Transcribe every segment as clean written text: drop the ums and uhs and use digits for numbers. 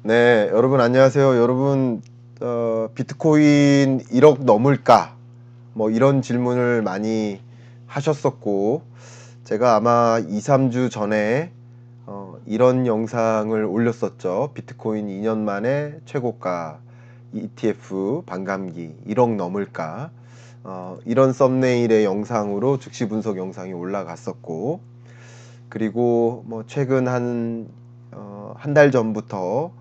네, 여러분 안녕하세요. 여러분 비트코인 1억 넘을까? 뭐 이런 질문을 많이 하셨었고, 제가 아마 2, 3주 전에 이런 영상을 올렸었죠. 비트코인 2년 만에 최고가 ETF 반감기 1억 넘을까? 이런 썸네일의 영상으로 즉시 분석 영상이 올라갔었고, 그리고 뭐 최근 한 달 전부터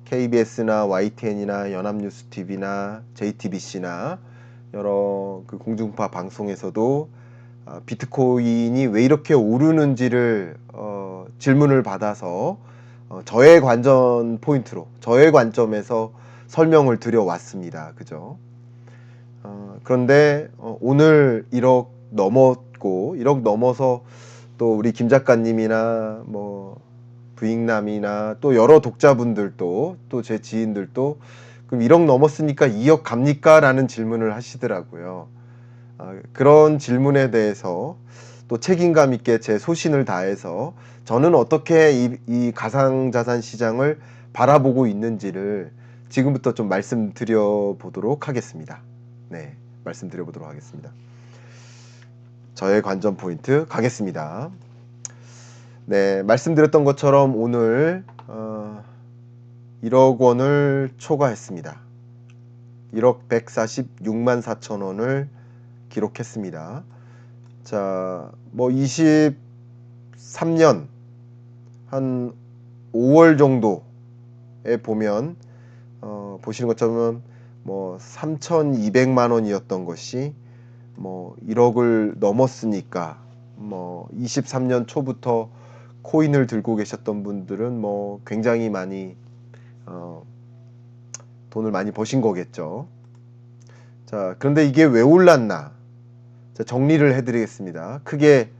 KBS나 YTN이나 연합뉴스TV나 JTBC나 여러 그 공중파 방송에서도 비트코인이 왜 이렇게 오르는지를 질문을 받아서 저의 관전 포인트로, 저의 관점에서 설명을 드려왔습니다. 그죠? 그런데 오늘 1억 넘었고, 1억 넘어서 또 우리 김 작가님이나 뭐 부익남이나 또 여러 독자분들도 또 제 지인들도 그럼 1억 넘었으니까 2억 갑니까? 라는 질문을 하시더라고요. 그런 질문에 대해서 또 책임감 있게 제 소신을 다해서 저는 어떻게 이 가상자산 시장을 바라보고 있는지를 지금부터 좀 말씀드려 보도록 하겠습니다. 네, 말씀드려 보도록 하겠습니다. 저의 관전 포인트 가겠습니다. 네, 말씀드렸던 것처럼 오늘 1억 원을 초과했습니다. 1억 146만 4천 원을 기록했습니다. 자, 뭐 23년 한 5월 정도에 보면 보시는 것처럼 뭐 3,200만 원이었던 것이 뭐 1억을 넘었으니까 뭐 23년 초부터 코인을 들고 계셨던 분들은 뭐 굉장히 많이 돈을 많이 버신 거겠죠. 자, 그런데 이게 왜 올랐나? 자, 정리를 해드리겠습니다. 크게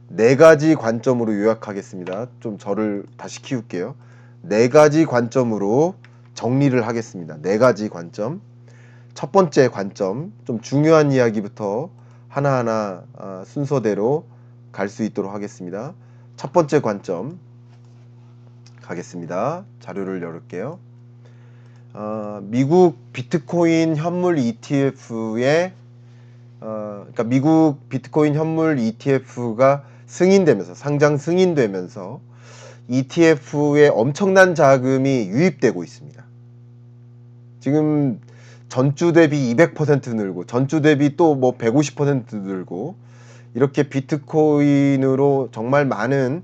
네 가지 관점으로 요약하겠습니다. 좀 저를 다시 키울게요. 네 가지 관점으로 정리를 하겠습니다. 네 가지 관점. 첫 번째 관점, 좀 중요한 이야기부터 하나하나 순서대로 갈 수 있도록 하겠습니다. 첫 번째 관점 가겠습니다. 자료를 열을게요. 미국 비트코인 현물 ETF의 그러니까 미국 비트코인 현물 ETF가 승인되면서 상장 승인되면서 ETF에 엄청난 자금이 유입되고 있습니다. 지금 전주 대비 200% 늘고 전주 대비 또 뭐 150% 늘고 이렇게 비트코인으로 정말 많은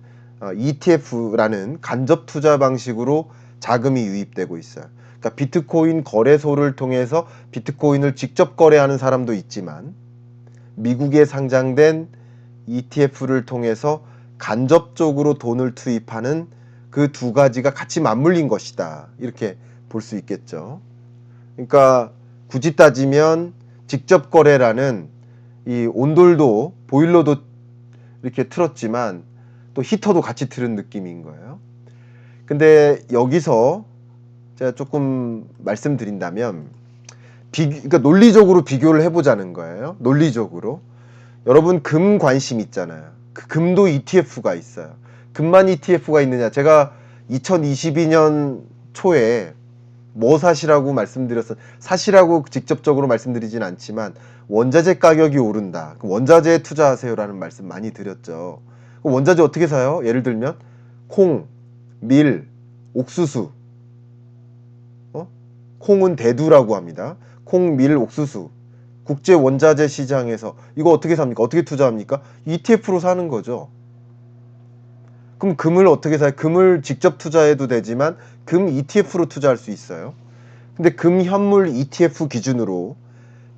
ETF라는 간접 투자 방식으로 자금이 유입되고 있어요. 그러니까 비트코인 거래소를 통해서 비트코인을 직접 거래하는 사람도 있지만 미국에 상장된 ETF를 통해서 간접적으로 돈을 투입하는 그 두 가지가 같이 맞물린 것이다. 이렇게 볼 수 있겠죠. 그러니까 굳이 따지면 직접 거래라는 이 온돌도 보일러도 이렇게 틀었지만 또 히터도 같이 틀은 느낌인 거예요. 근데 여기서 제가 조금 말씀드린다면 그러니까 논리적으로 비교를 해보자는 거예요. 논리적으로. 여러분 금 관심 있잖아요. 그 금도 ETF가 있어요. 금만 ETF가 있느냐? 제가 2022년 초에 뭐 사시라고 말씀드렸어. 사시라고 직접적으로 말씀드리진 않지만 원자재 가격이 오른다. 원자재에 투자하세요라는 말씀 많이 드렸죠. 원자재 어떻게 사요? 예를 들면 콩, 밀, 옥수수. 콩은 대두라고 합니다. 콩, 밀, 옥수수. 국제 원자재 시장에서 이거 어떻게 삽니까? 어떻게 투자합니까? ETF로 사는 거죠. 그럼 금을 어떻게 사요? 금을 직접 투자해도 되지만 금 ETF로 투자할 수 있어요. 근데 금 현물 ETF 기준으로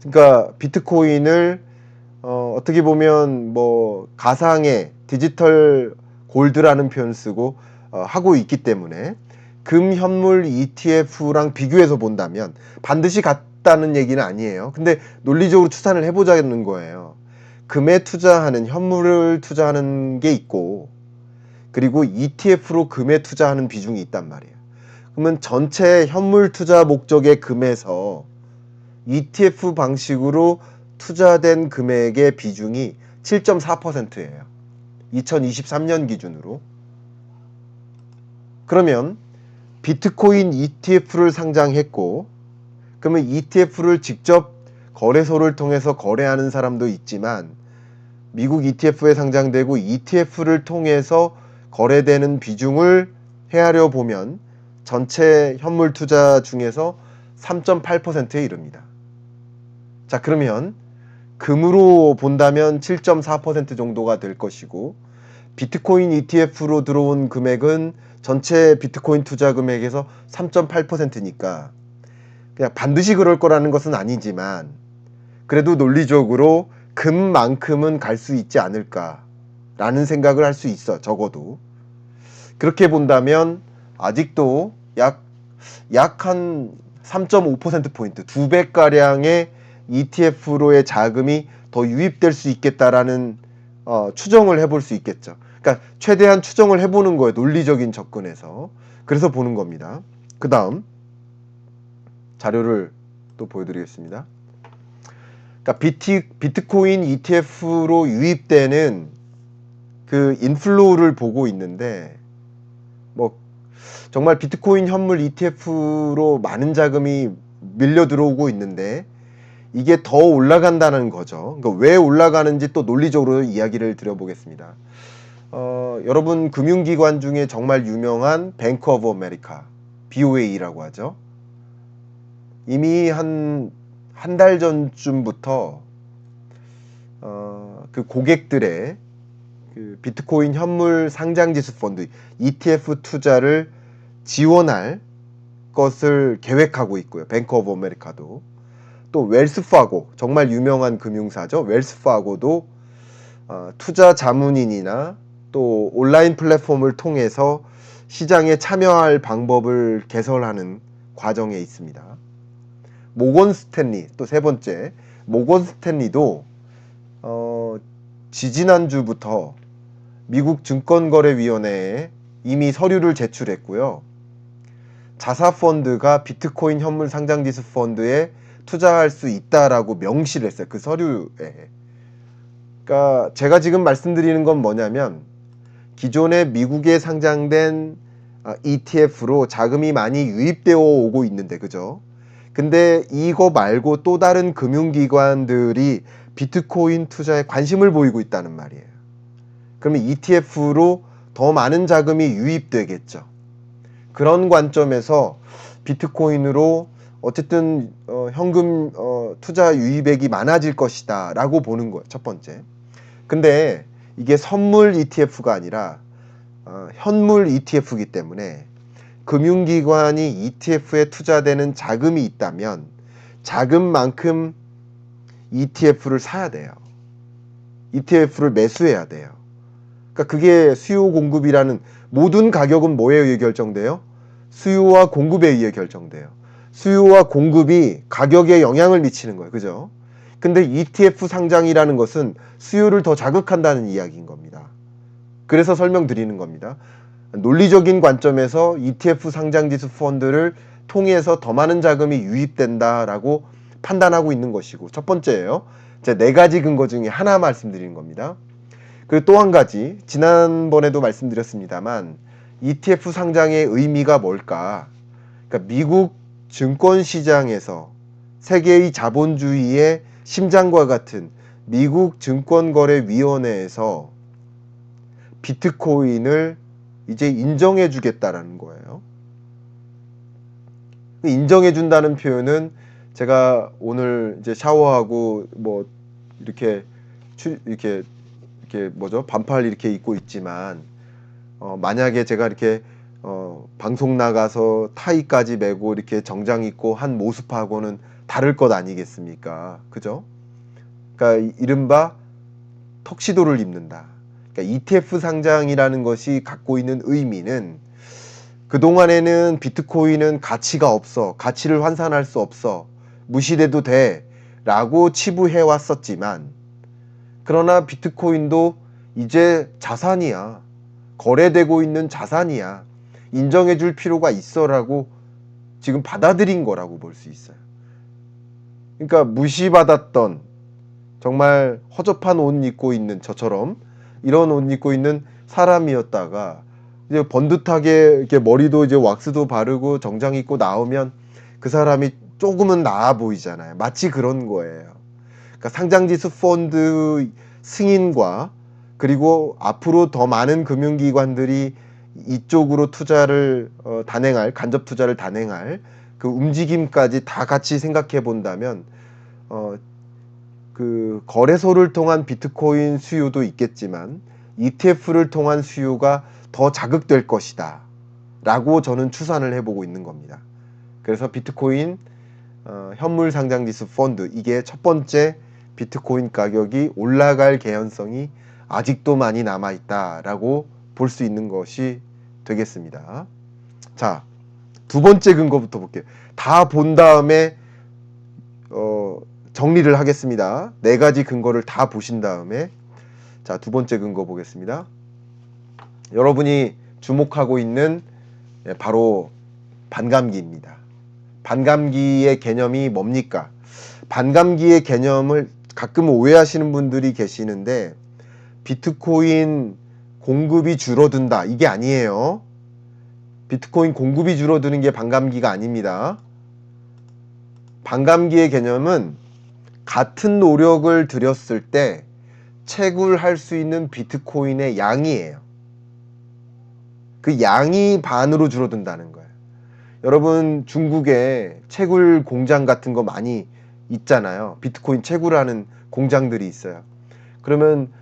그러니까 비트코인을 어떻게 보면 뭐 가상의 디지털 골드라는 표현 쓰고 하고 있기 때문에 금 현물 ETF랑 비교해서 본다면 반드시 같다는 얘기는 아니에요. 근데 논리적으로 추산을 해보자는 거예요. 금에 투자하는 현물을 투자하는 게 있고 그리고 ETF로 금에 투자하는 비중이 있단 말이에요. 그러면 전체 현물 투자 목적의 금에서 ETF 방식으로 투자된 금액의 비중이 7.4%예요. 2023년 기준으로. 그러면 비트코인 ETF를 상장했고, 그러면 ETF를 직접 거래소를 통해서 거래하는 사람도 있지만 미국 ETF에 상장되고 ETF를 통해서 거래되는 비중을 헤아려 보면 전체 현물 투자 중에서 3.8%에 이릅니다. 자, 그러면 금으로 본다면 7.4% 정도가 될 것이고, 비트코인 ETF로 들어온 금액은 전체 비트코인 투자 금액에서 3.8%니까 그냥 반드시 그럴 거라는 것은 아니지만 그래도 논리적으로 금만큼은 갈 수 있지 않을까라는 생각을 할 수 있어. 적어도 그렇게 본다면 아직도 약 한 3.5%포인트 2배가량의 ETF로의 자금이 더 유입될 수 있겠다라는 추정을 해볼 수 있겠죠. 그러니까 최대한 추정을 해보는 거예요. 논리적인 접근에서. 그래서 보는 겁니다. 그 다음 자료를 또 보여드리겠습니다. 그러니까 비트코인 ETF로 유입되는 그 인플로우를 보고 있는데, 뭐 정말 비트코인 현물 ETF로 많은 자금이 밀려 들어오고 있는데 이게 더 올라간다는 거죠. 그러니까 왜 올라가는지 또 논리적으로 이야기를 드려보겠습니다. 여러분 금융기관 중에 정말 유명한 뱅크 오브 아메리카, BOA라고 하죠. 이미 한 달 전쯤부터 그 고객들의 그 비트코인 현물 상장지수 펀드 ETF 투자를 지원할 것을 계획하고 있고요. 뱅크 오브 아메리카도. 또 웰스파고, 정말 유명한 금융사죠. 웰스파고도 투자 자문인이나 또 온라인 플랫폼을 통해서 시장에 참여할 방법을 개설하는 과정에 있습니다. 모건 스탠리, 또 세 번째, 모건 스탠리도 지지난주부터 미국 증권거래위원회에 이미 서류를 제출했고요. 자사펀드가 비트코인 현물 상장지수 펀드에 투자할 수 있다라고 명시를 했어요. 그 서류에. 그러니까 제가 지금 말씀드리는 건 뭐냐면 기존에 미국에 상장된 ETF로 자금이 많이 유입되어 오고 있는데, 그죠? 근데 이거 말고 또 다른 금융기관들이 비트코인 투자에 관심을 보이고 있다는 말이에요. 그러면 ETF로 더 많은 자금이 유입되겠죠. 그런 관점에서 비트코인으로 어쨌든 현금 투자 유입액이 많아질 것이다 라고 보는 거예요. 첫 번째. 근데 이게 선물 ETF가 아니라 현물 ETF이기 때문에 금융기관이 ETF에 투자되는 자금이 있다면 자금만큼 ETF를 사야 돼요. ETF를 매수해야 돼요. 그러니까 그게 수요 공급이라는, 모든 가격은 뭐에 의해 결정돼요? 수요와 공급에 의해 결정돼요. 수요와 공급이 가격에 영향을 미치는 거예요. 그죠? 근데 ETF 상장이라는 것은 수요를 더 자극한다는 이야기인 겁니다. 그래서 설명드리는 겁니다. 논리적인 관점에서 ETF 상장지수 펀드를 통해서 더 많은 자금이 유입된다라고 판단하고 있는 것이고, 첫 번째예요. 제 네 가지 근거 중에 하나 말씀드리는 겁니다. 그리고 또 한 가지, 지난번에도 말씀드렸습니다만 ETF 상장의 의미가 뭘까? 그러니까 미국 증권시장에서 세계의 자본주의의 심장과 같은 미국 증권거래위원회에서 비트코인을 이제 인정해 주겠다라는 거예요. 인정해 준다는 표현은 제가 오늘 이제 샤워하고 뭐 이렇게 뭐죠? 반팔 이렇게 입고 있지만 만약에 제가 이렇게 방송 나가서 타이까지 메고 이렇게 정장 입고 한 모습하고는 다를 것 아니겠습니까? 그죠? 그러니까 이른바 턱시도를 입는다. 그러니까 ETF 상장이라는 것이 갖고 있는 의미는, 그동안에는 비트코인은 가치가 없어, 가치를 환산할 수 없어, 무시돼도 돼 라고 치부해 왔었지만, 그러나 비트코인도 이제 자산이야, 거래되고 있는 자산이야, 인정해 줄 필요가 있어 라고 지금 받아들인 거라고 볼 수 있어요. 그러니까 무시받았던, 정말 허접한 옷 입고 있는 저처럼 이런 옷 입고 있는 사람이었다가 이제 번듯하게 이렇게 머리도 이제 왁스도 바르고 정장 입고 나오면 그 사람이 조금은 나아 보이잖아요. 마치 그런 거예요. 그러니까 상장지수 펀드 승인과 그리고 앞으로 더 많은 금융기관들이 이쪽으로 투자를 단행할, 간접 투자를 단행할 그 움직임까지 다 같이 생각해 본다면 그 거래소를 통한 비트코인 수요도 있겠지만 ETF를 통한 수요가 더 자극될 것이다 라고 저는 추산을 해보고 있는 겁니다. 그래서 비트코인 현물 상장지수 펀드, 이게 첫 번째 비트코인 가격이 올라갈 개연성이 아직도 많이 남아있다 라고 볼 수 있는 것이 되겠습니다. 자, 두 번째 근거부터 볼게요. 다 본 다음에 정리를 하겠습니다. 네 가지 근거를 다 보신 다음에, 자, 두 번째 근거 보겠습니다. 여러분이 주목하고 있는 바로 반감기입니다. 반감기의 개념이 뭡니까? 반감기의 개념을 가끔 오해하시는 분들이 계시는데, 비트코인 공급이 줄어든다, 이게 아니에요. 비트코인 공급이 줄어드는 게 반감기가 아닙니다. 반감기의 개념은 같은 노력을 들였을 때 채굴할 수 있는 비트코인의 양이에요. 그 양이 반으로 줄어든다는 거예요. 여러분, 중국에 채굴 공장 같은 거 많이 있잖아요. 비트코인 채굴하는 공장들이 있어요. 그러면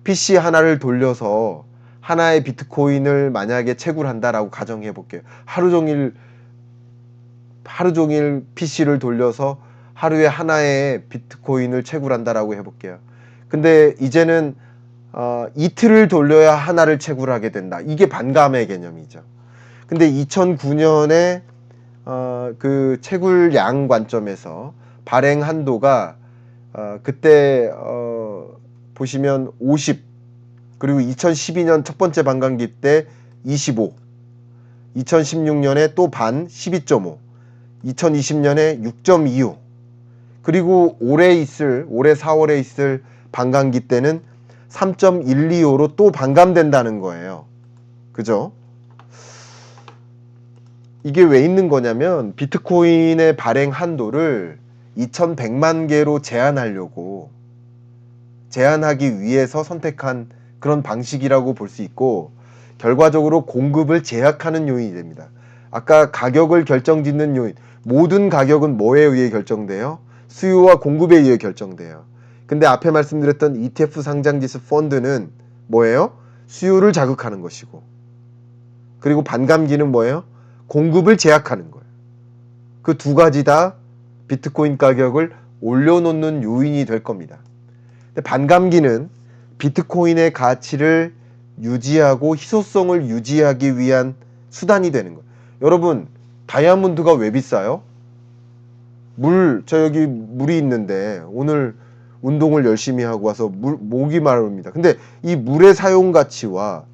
PC 하나를 돌려서 하나의 비트코인을 만약에 채굴한다라고 가정해 볼게요. 하루 종일 PC를 돌려서 하루에 하나의 비트코인을 채굴한다라고 해볼게요. 근데 이제는 이틀을 돌려야 하나를 채굴하게 된다. 이게 반감의 개념이죠. 근데 2009년에 그 채굴량 관점에서 발행 한도가 그때 보시면 50, 그리고 2012년 첫 번째 반감기 때 25, 2016년에 또 반 12.5, 2020년에 6.25, 그리고 올해 4월에 있을 반감기 때는 3.125로 또 반감된다는 거예요. 그죠? 이게 왜 있는 거냐면 비트코인의 발행 한도를 2100만 개로 제한하기 위해서 선택한 그런 방식이라고 볼 수 있고, 결과적으로 공급을 제약하는 요인이 됩니다. 아까 가격을 결정짓는 요인, 모든 가격은 뭐에 의해 결정돼요? 수요와 공급에 의해 결정돼요. 근데 앞에 말씀드렸던 ETF 상장지수 펀드는 뭐예요? 수요를 자극하는 것이고, 그리고 반감기는 뭐예요? 공급을 제약하는 거예요. 그 두 가지 다 비트코인 가격을 올려놓는 요인이 될 겁니다. 근데 반감기는 비트코인의 가치를 유지하고 희소성을 유지하기 위한 수단이 되는 거예요. 여러분, 다이아몬드가 왜 비싸요? 저 여기 물이 있는데 오늘 운동을 열심히 하고 와서 목이 마릅니다. 근데 이 물의 사용 가치와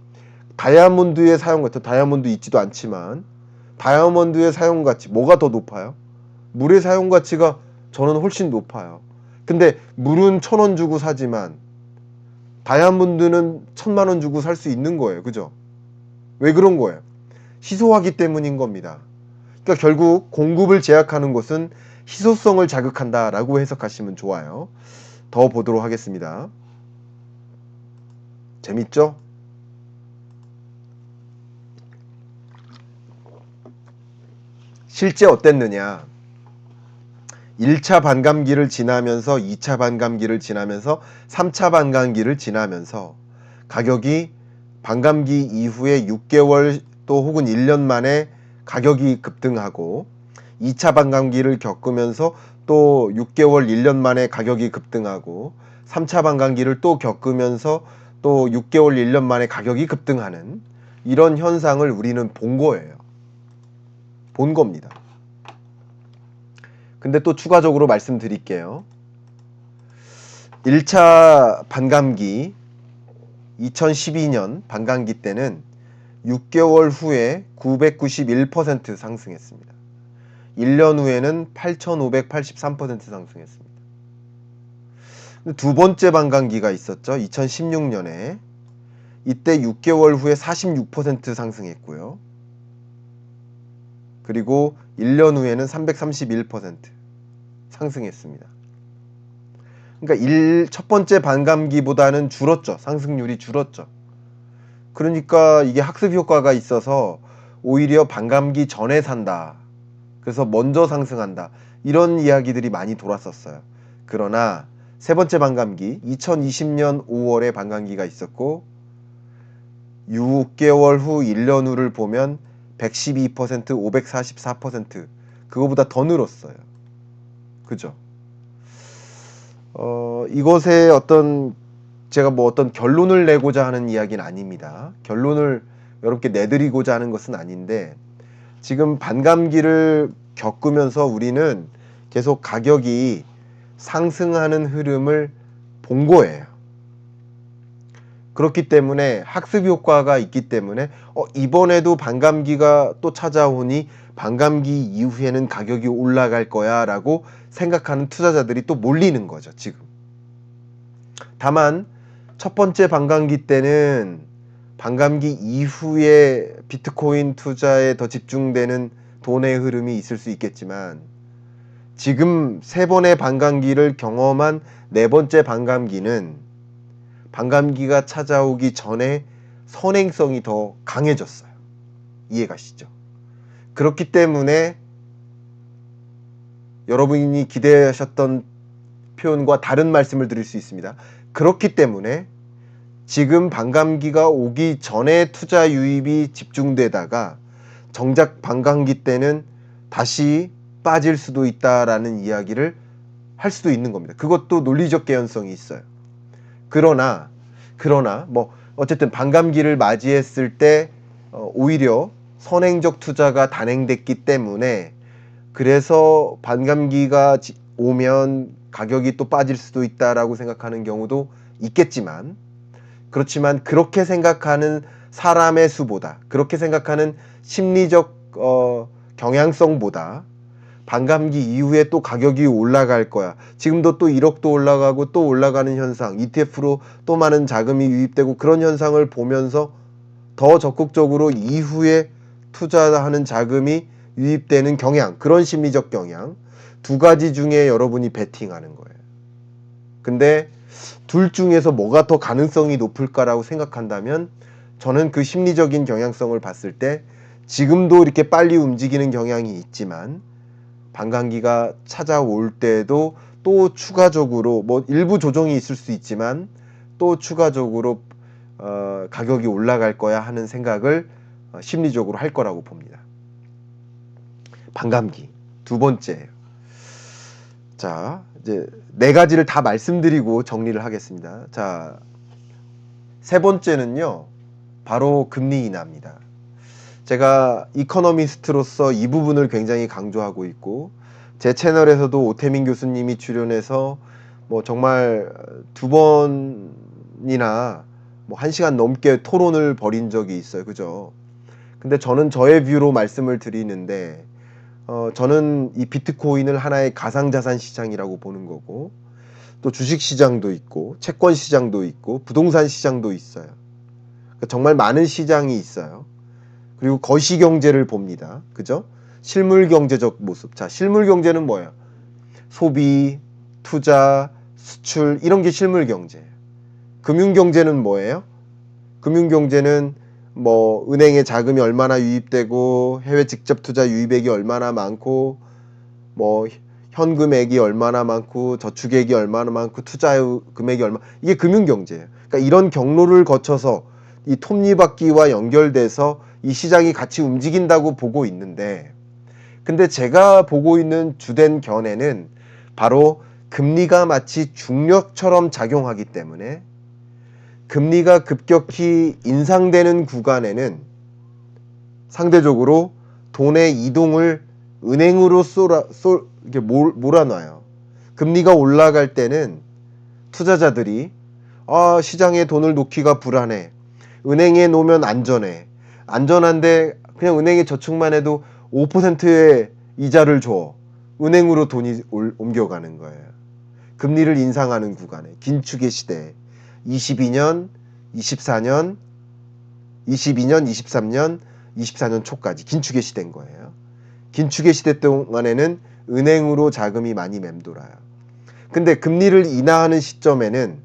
다이아몬드의 사용 가치, 다이아몬드 있지도 않지만 다이아몬드의 사용 가치, 뭐가 더 높아요? 물의 사용 가치가 저는 훨씬 높아요. 근데 물은 1,000원 주고 사지만 다이아몬드는 1,000만 원 주고 살 수 있는 거예요. 그죠? 왜 그런 거예요? 희소하기 때문인 겁니다. 그러니까 결국 공급을 제약하는 것은 희소성을 자극한다라고 해석하시면 좋아요. 더 보도록 하겠습니다. 재밌죠? 실제 어땠느냐? 1차 반감기를 지나면서 2차 반감기를 지나면서 3차 반감기를 지나면서 가격이 반감기 이후에 6개월 또 혹은 1년 만에 가격이 급등하고, 2차 반감기를 겪으면서 또 6개월 1년 만에 가격이 급등하고, 3차 반감기를 또 겪으면서 또 6개월 1년 만에 가격이 급등하는 이런 현상을 우리는 본 거예요. 본 겁니다. 근데 또 추가적으로 말씀드릴게요. 1차 반감기 2012년 반감기 때는 6개월 후에 991% 상승했습니다. 1년 후에는 8,583% 상승했습니다. 두 번째 반감기가 있었죠. 2016년에 이때 6개월 후에 46% 상승했고요. 그리고 1년 후에는 331% 상승했습니다. 그러니까 첫 번째 반감기보다는 줄었죠. 상승률이 줄었죠. 그러니까 이게 학습 효과가 있어서 오히려 반감기 전에 산다. 그래서 먼저 상승한다. 이런 이야기들이 많이 돌았었어요. 그러나 세 번째 반감기 2020년 5월에 반감기가 있었고 6개월 후 1년 후를 보면 112%, 544% 그거보다 더 늘었어요. 그죠? 이것에 제가 뭐 어떤 결론을 내고자 하는 이야기는 아닙니다. 결론을 여러분께 내드리고자 하는 것은 아닌데 지금 반감기를 겪으면서 우리는 계속 가격이 상승하는 흐름을 본 거예요. 그렇기 때문에 학습 효과가 있기 때문에 이번에도 반감기가 또 찾아오니 반감기 이후에는 가격이 올라갈 거야 라고 생각하는 투자자들이 또 몰리는 거죠. 지금. 다만 첫 번째 반감기 때는 반감기 이후에 비트코인 투자에 더 집중되는 돈의 흐름이 있을 수 있겠지만 지금 세 번의 반감기를 경험한 네 번째 반감기는 반감기가 찾아오기 전에 선행성이 더 강해졌어요. 이해가시죠? 그렇기 때문에 여러분이 기대하셨던 표현과 다른 말씀을 드릴 수 있습니다. 그렇기 때문에 지금 반감기가 오기 전에 투자 유입이 집중되다가 정작 반감기 때는 다시 빠질 수도 있다라는 이야기를 할 수도 있는 겁니다. 그것도 논리적 개연성이 있어요. 그러나 뭐 어쨌든 반감기를 맞이했을 때 오히려 선행적 투자가 단행됐기 때문에 그래서 반감기가 오면 가격이 또 빠질 수도 있다라고 생각하는 경우도 있겠지만 그렇지만 그렇게 생각하는 사람의 수보다 그렇게 생각하는 심리적 경향성보다 반감기 이후에 또 가격이 올라갈 거야. 지금도 또 1억도 올라가고 또 올라가는 현상, ETF로 또 많은 자금이 유입되고 그런 현상을 보면서 더 적극적으로 이후에 투자하는 자금이 유입되는 경향, 그런 심리적 경향 두 가지 중에 여러분이 베팅하는 거예요. 근데 둘 중에서 뭐가 더 가능성이 높을까라고 생각한다면 저는 그 심리적인 경향성을 봤을 때 지금도 이렇게 빨리 움직이는 경향이 있지만 반감기가 찾아올 때도 또 추가적으로 뭐 일부 조정이 있을 수 있지만 또 추가적으로 가격이 올라갈 거야 하는 생각을 심리적으로 할 거라고 봅니다. 반감기 두 번째예요. 자, 이제 네 가지를 다 말씀드리고 정리를 하겠습니다. 자, 세 번째는요, 바로 금리 인하입니다. 제가 이코노미스트로서 이 부분을 굉장히 강조하고 있고 제 채널에서도 오태민 교수님이 출연해서 뭐 정말 두 번이나 뭐 1시간 넘게 토론을 벌인 적이 있어요. 그죠? 근데 저는 저의 뷰로 말씀을 드리는데 저는 이 비트코인을 하나의 가상자산 시장이라고 보는 거고 또 주식시장도 있고 채권시장도 있고 부동산 시장도 있어요. 그러니까 정말 많은 시장이 있어요. 그리고 거시경제를 봅니다. 그죠? 실물경제적 모습. 자, 실물경제는 뭐예요? 소비, 투자, 수출 이런 게 실물경제예요. 금융경제는 뭐예요? 금융경제는 뭐 은행에 자금이 얼마나 유입되고 해외 직접 투자 유입액이 얼마나 많고 뭐 현금액이 얼마나 많고 저축액이 얼마나 많고 투자 금액이 얼마 이게 금융경제예요. 그러니까 이런 경로를 거쳐서 이 톱니바퀴와 연결돼서 이 시장이 같이 움직인다고 보고 있는데 근데 제가 보고 있는 주된 견해는 바로 금리가 마치 중력처럼 작용하기 때문에 금리가 급격히 인상되는 구간에는 상대적으로 돈의 이동을 은행으로 이렇게 몰아놔요. 금리가 올라갈 때는 투자자들이 시장에 돈을 놓기가 불안해. 은행에 놓으면 안전해. 안전한데 그냥 은행에 저축만 해도 5%의 이자를 줘. 은행으로 돈이 옮겨가는 거예요. 금리를 인상하는 구간에 긴축의 시대에 22년, 24년, 22년, 23년, 24년 초까지 긴축의 시대인 거예요. 긴축의 시대 동안에는 은행으로 자금이 많이 맴돌아요. 근데 금리를 인하하는 시점에는,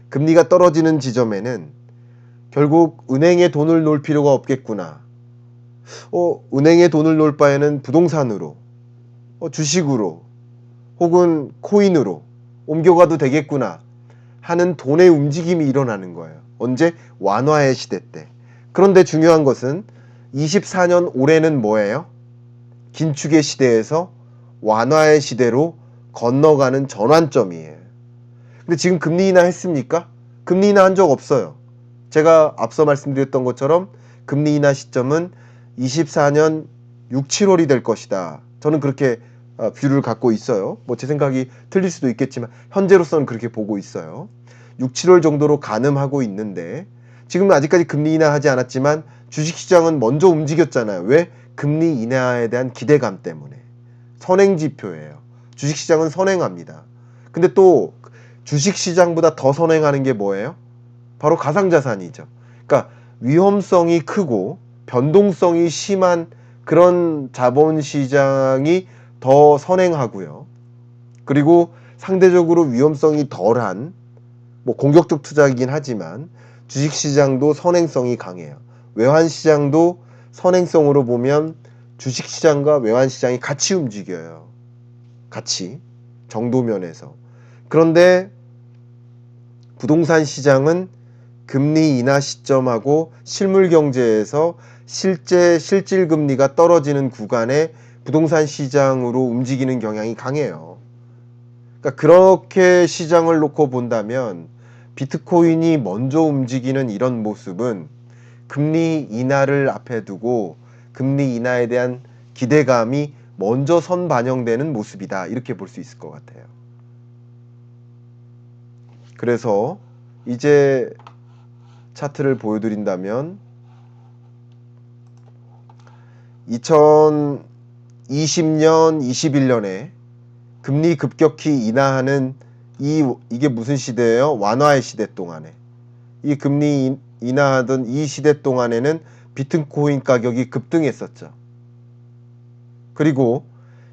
금리가 떨어지는 지점에는 결국 은행에 돈을 놓을 필요가 없겠구나. 은행에 돈을 놓을 바에는 부동산으로, 주식으로, 혹은 코인으로 옮겨가도 되겠구나 하는 돈의 움직임이 일어나는 거예요. 언제? 완화의 시대 때. 그런데 중요한 것은 24년 올해는 뭐예요? 긴축의 시대에서 완화의 시대로 건너가는 전환점이에요. 근데 지금 금리 인하 했습니까? 금리 인하 한 적 없어요. 제가 앞서 말씀드렸던 것처럼 금리 인하 시점은 24년 6, 7월이 될 것이다. 저는 그렇게 뷰를 갖고 있어요. 뭐 제 생각이 틀릴 수도 있겠지만 현재로서는 그렇게 보고 있어요. 6, 7월 정도로 가늠하고 있는데 지금은 아직까지 금리 인하하지 않았지만 주식시장은 먼저 움직였잖아요. 왜? 금리 인하에 대한 기대감 때문에. 선행지표예요. 주식시장은 선행합니다. 근데 또 주식시장보다 더 선행하는 게 뭐예요? 바로 가상자산이죠. 그러니까 위험성이 크고 변동성이 심한 그런 자본시장이 더 선행하고요. 그리고 상대적으로 위험성이 덜한, 뭐 공격적 투자이긴 하지만 주식시장도 선행성이 강해요. 외환시장도 선행성으로 보면 주식시장과 외환시장이 같이 움직여요. 같이. 정도면에서. 그런데 부동산 시장은 금리 인하 시점하고 실물 경제에서 실제 실질 금리가 떨어지는 구간에 부동산 시장으로 움직이는 경향이 강해요. 그러니까 그렇게 시장을 놓고 본다면 비트코인이 먼저 움직이는 이런 모습은 금리 인하를 앞에 두고 금리 인하에 대한 기대감이 먼저 선반영되는 모습이다. 이렇게 볼 수 있을 것 같아요. 그래서 이제 차트를 보여드린다면 2020년, 21년에 금리 급격히 인하하는 이게 무슨 시대예요? 완화의 시대 동안에. 이 금리 인하하던 이 시대 동안에는 비트코인 가격이 급등했었죠. 그리고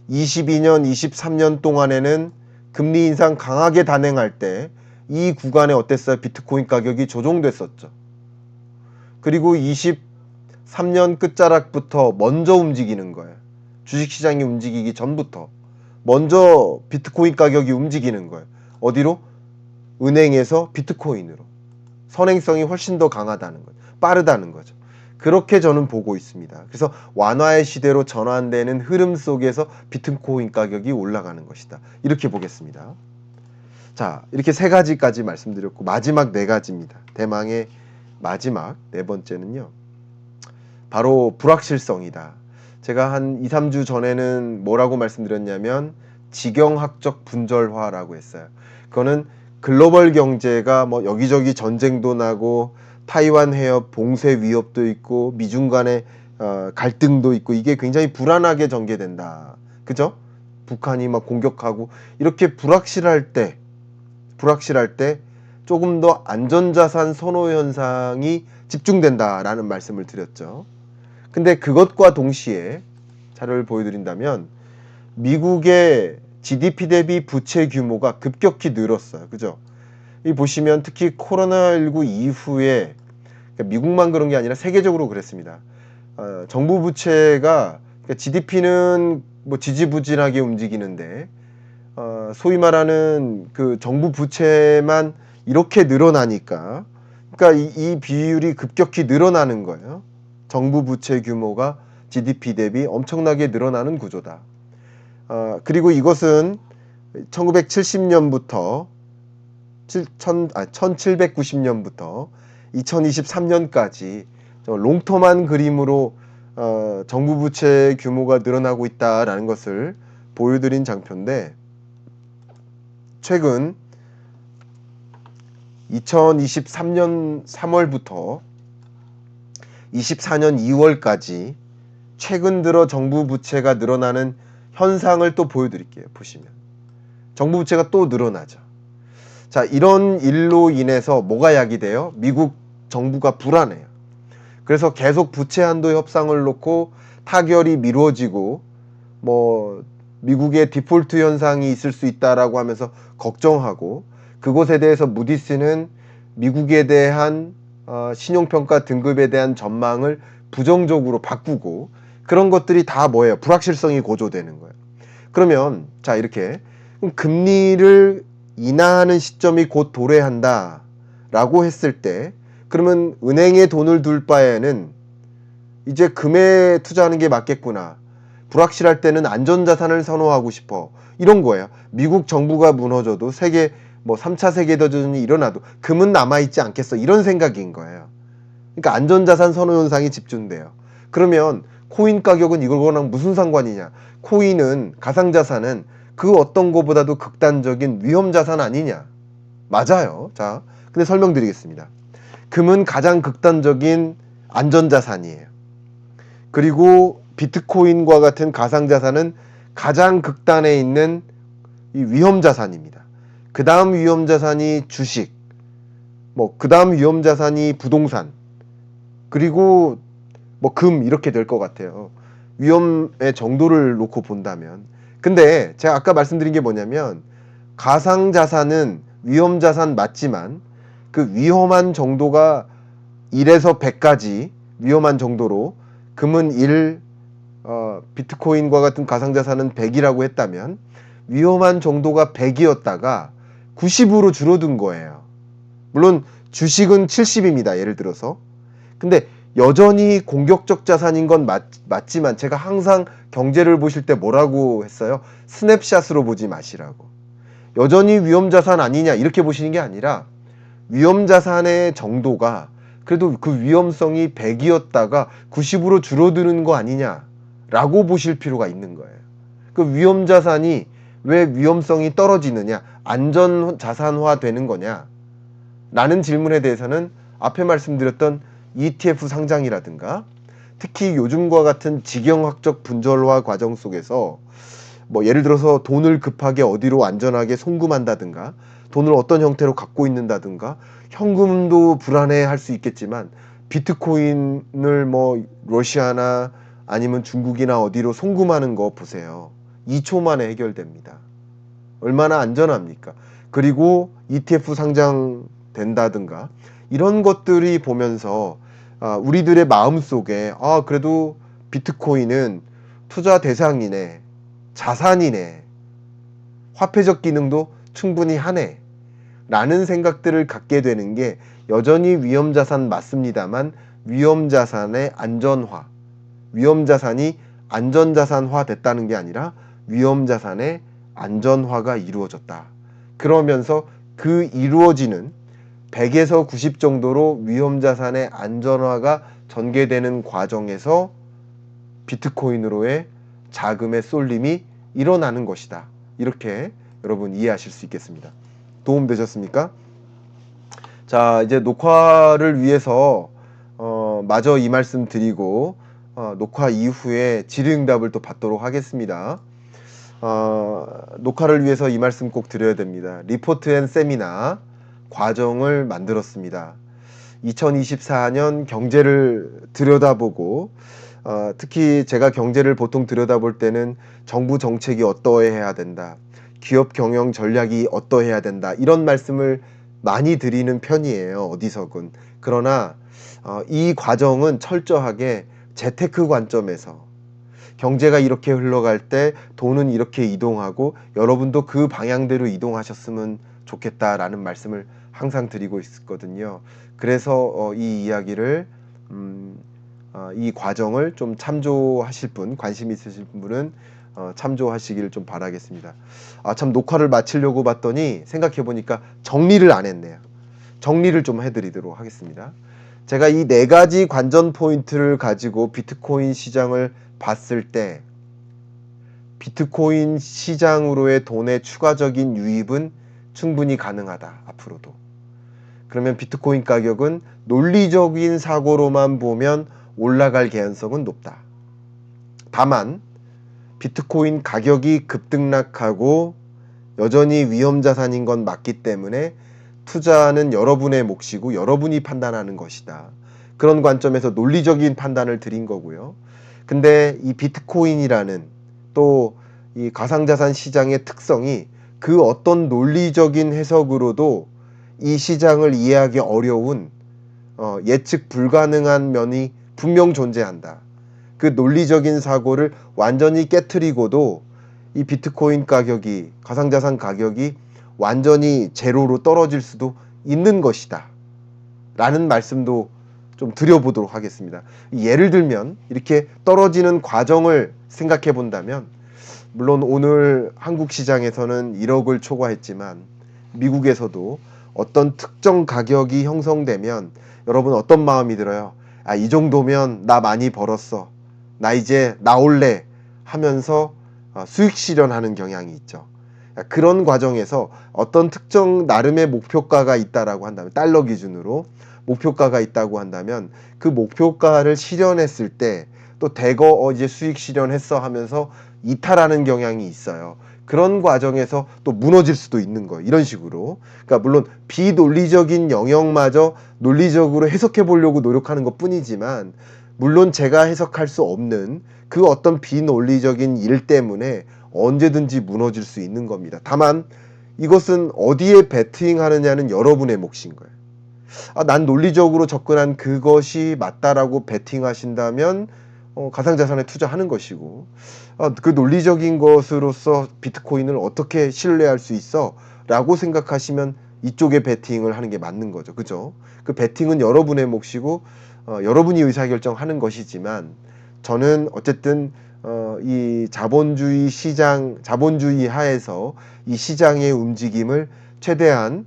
22년, 23년 동안에는 금리 인상 강하게 단행할 때 이 구간에 어땠어요? 비트코인 가격이 조정됐었죠. 그리고 23년 끝자락부터 먼저 움직이는 거예요. 주식시장이 움직이기 전부터 먼저 비트코인 가격이 움직이는 거예요. 어디로? 은행에서 비트코인으로. 선행성이 훨씬 더 강하다는 거죠. 빠르다는 거죠. 그렇게 저는 보고 있습니다. 그래서 완화의 시대로 전환되는 흐름 속에서 비트코인 가격이 올라가는 것이다. 이렇게 보겠습니다. 자, 이렇게 세 가지까지 말씀드렸고 마지막 네 가지입니다. 대망의 마지막 네 번째는요. 바로 불확실성이다. 제가 한 2, 3주 전에는 뭐라고 말씀드렸냐면 지경학적 분절화라고 했어요. 그거는 글로벌 경제가 뭐 여기저기 전쟁도 나고 타이완 해협 봉쇄 위협도 있고 미중 간의 갈등도 있고 이게 굉장히 불안하게 전개된다. 그죠? 북한이 막 공격하고 이렇게 불확실할 때 조금 더 안전자산 선호 현상이 집중된다라는 말씀을 드렸죠. 근데 그것과 동시에 자료를 보여드린다면 미국의 GDP 대비 부채 규모가 급격히 늘었어요. 그죠? 이 보시면 특히 코로나19 이후에 그러니까 미국만 그런 게 아니라 세계적으로 그랬습니다. 정부 부채가 그러니까 GDP는 뭐 지지부진하게 움직이는데 소위 말하는 그 정부 부채만 이렇게 늘어나니까 그러니까 이 비율이 급격히 늘어나는 거예요. 정부 부채 규모가 GDP 대비 엄청나게 늘어나는 구조다. 그리고 이것은 1970년부터 1790년부터 2023년까지 롱텀한 그림으로 정부 부채 규모가 늘어나고 있다라는 것을 보여드린 장표인데 최근 2023년 3월부터 24년 2월까지 최근 들어 정부 부채가 늘어나는 현상을 또 보여드릴게요. 보시면 정부 부채가 또 늘어나죠. 자, 이런 일로 인해서 뭐가 야기돼요? 미국 정부가 불안해요. 그래서 계속 부채 한도 협상을 놓고 타결이 미뤄지고 뭐 미국의 디폴트 현상이 있을 수 있다라고 하면서 걱정하고, 그것에 대해서 무디스는 미국에 대한 신용평가 등급에 대한 전망을 부정적으로 바꾸고, 그런 것들이 다 뭐예요? 불확실성이 고조되는 거예요. 그러면 자, 이렇게 금리를 인하하는 시점이 곧 도래한다 라고 했을 때, 그러면 은행에 돈을 둘 바에는 이제 금에 투자하는 게 맞겠구나, 불확실할 때는 안전자산을 선호하고 싶어, 이런 거예요. 미국 정부가 무너져도 세계 뭐 3차 세계대전이 일어나도 금은 남아있지 않겠어, 이런 생각인 거예요. 그러니까 안전자산 선호 현상이 집중돼요. 그러면 코인 가격은 이거랑 무슨 상관이냐? 코인은, 가상자산은 그 어떤 거보다도 극단적인 위험자산 아니냐? 맞아요. 자, 근데 설명드리겠습니다. 금은 가장 극단적인 안전자산이에요. 그리고 비트코인과 같은 가상자산은 가장 극단에 있는 이 위험자산입니다. 그 다음 위험자산이 주식, 뭐 그 다음 위험자산이 부동산, 그리고 뭐 금, 이렇게 될 것 같아요. 위험의 정도를 놓고 본다면. 근데 제가 아까 말씀드린 게 뭐냐면, 가상자산은 위험자산 맞지만 그 위험한 정도가 1에서 100까지 위험한 정도로, 금은 1, 비트코인과 같은 가상자산은 100이라고 했다면 위험한 정도가 100이었다가 90으로 줄어든 거예요. 물론 주식은 70입니다. 예를 들어서. 근데 여전히 공격적 자산인 건 맞지만, 제가 항상 경제를 보실 때 뭐라고 했어요? 스냅샷으로 보지 마시라고. 여전히 위험자산 아니냐, 이렇게 보시는 게 아니라 위험자산의 정도가 그래도 그 위험성이 100이었다가 90으로 줄어드는 거 아니냐 라고 보실 필요가 있는 거예요. 그 위험자산이 왜 위험성이 떨어지느냐, 안전자산화 되는 거냐 라는 질문에 대해서는 앞에 말씀드렸던 ETF 상장이라든가, 특히 요즘과 같은 지경학적 분절화 과정 속에서 뭐 예를 들어서 돈을 급하게 어디로 안전하게 송금한다든가, 돈을 어떤 형태로 갖고 있는다든가, 현금도 불안해 할 수 있겠지만 비트코인을 뭐 러시아나 아니면 중국이나 어디로 송금하는 거 보세요. 2초 만에 해결됩니다. 얼마나 안전합니까? 그리고 ETF 상장된다든가, 이런 것들이 보면서 우리들의 마음속에 그래도 비트코인은 투자 대상이네, 자산이네, 화폐적 기능도 충분히 하네 라는 생각들을 갖게 되는 게, 여전히 위험자산 맞습니다만 위험자산의 안전화, 위험자산이 안전자산화 됐다는 게 아니라 위험자산의 안전화가 이루어졌다. 그러면서 그 이루어지는 100에서 90 정도로 위험자산의 안전화가 전개되는 과정에서 비트코인으로의 자금의 쏠림이 일어나는 것이다. 이렇게 여러분 이해하실 수 있겠습니다. 도움 되셨습니까? 자, 이제 녹화를 위해서 마저 이 말씀 드리고 녹화 이후에 질의응답을 또 받도록 하겠습니다. 녹화를 위해서 이 말씀 꼭 드려야 됩니다. 리포트 앤 세미나 과정을 만들었습니다. 2024년 경제를 들여다보고, 특히 제가 경제를 보통 들여다볼 때는 정부 정책이 어떠해야 된다, 기업 경영 전략이 어떠해야 된다, 이런 말씀을 많이 드리는 편이에요. 어디서건. 그러나 이 과정은 철저하게 재테크 관점에서, 경제가 이렇게 흘러갈 때 돈은 이렇게 이동하고 여러분도 그 방향대로 이동하셨으면 좋겠다라는 말씀을 항상 드리고 있거든요. 그래서 이 이야기를 이 과정을 좀 참조하실 분, 관심 있으신 분은 참조하시길 좀 바라겠습니다. 참, 녹화를 마치려고 봤더니 생각해 보니까 정리를 안 했네요. 정리를 좀 해드리도록 하겠습니다. 제가 이 4가지 관전 포인트를 가지고 비트코인 시장을 봤을 때, 비트코인 시장으로의 돈의 추가적인 유입은 충분히 가능하다, 앞으로도. 그러면 비트코인 가격은 논리적인 사고로만 보면 올라갈 개연성은 높다. 다만 비트코인 가격이 급등락하고 여전히 위험자산인 건 맞기 때문에 투자는 여러분의 몫이고 여러분이 판단하는 것이다. 그런 관점에서 논리적인 판단을 드린 거고요. 근데 이 비트코인이라는 또 이 가상자산 시장의 특성이 그 어떤 논리적인 해석으로도 이 시장을 이해하기 어려운 예측 불가능한 면이 분명 존재한다. 그 논리적인 사고를 완전히 깨트리고도 이 비트코인 가격이, 가상자산 가격이 완전히 제로로 떨어질 수도 있는 것이다. 라는 말씀도 좀 드려보도록 하겠습니다. 예를 들면 이렇게 떨어지는 과정을 생각해 본다면, 물론 오늘 한국 시장에서는 1억을 초과했지만 미국에서도 어떤 특정 가격이 형성되면 여러분 어떤 마음이 들어요? 아, 이 정도면 나 많이 벌었어. 나 이제 나올래 하면서 수익 실현하는 경향이 있죠. 그런 과정에서 어떤 특정 나름의 목표가가 있다라고 한다면, 달러 기준으로 목표가가 있다고 한다면 그 목표가를 실현했을 때 또 대거 이제 수익 실현했어 하면서 이탈하는 경향이 있어요. 그런 과정에서 또 무너질 수도 있는 거예요. 이런 식으로. 그러니까 물론 비논리적인 영역마저 논리적으로 해석해 보려고 노력하는 것 뿐이지만, 물론 제가 해석할 수 없는 그 어떤 비논리적인 일 때문에 언제든지 무너질 수 있는 겁니다. 다만 이것은 어디에 베팅하느냐는 여러분의 몫인 거예요. 난 논리적으로 접근한 그것이 맞다라고 베팅하신다면 가상자산에 투자하는 것이고, 그 논리적인 것으로서 비트코인을 어떻게 신뢰할 수 있어? 라고 생각하시면 이쪽에 베팅을 하는 게 맞는 거죠. 그죠? 그 베팅은 여러분의 몫이고 여러분이 의사결정하는 것이지만, 저는 어쨌든 이 자본주의 시장, 자본주의 하에서 이 시장의 움직임을 최대한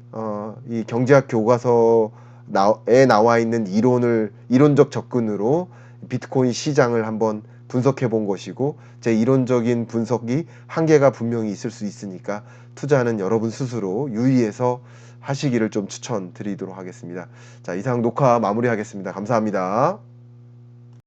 이 경제학 교과서에 나와 있는 이론적 접근으로 비트코인 시장을 한번 분석해 본 것이고, 제 이론적인 분석이 한계가 분명히 있을 수 있으니까 투자는 여러분 스스로 유의해서 하시기를 좀 추천드리도록 하겠습니다. 자, 이상 녹화 마무리하겠습니다. 감사합니다.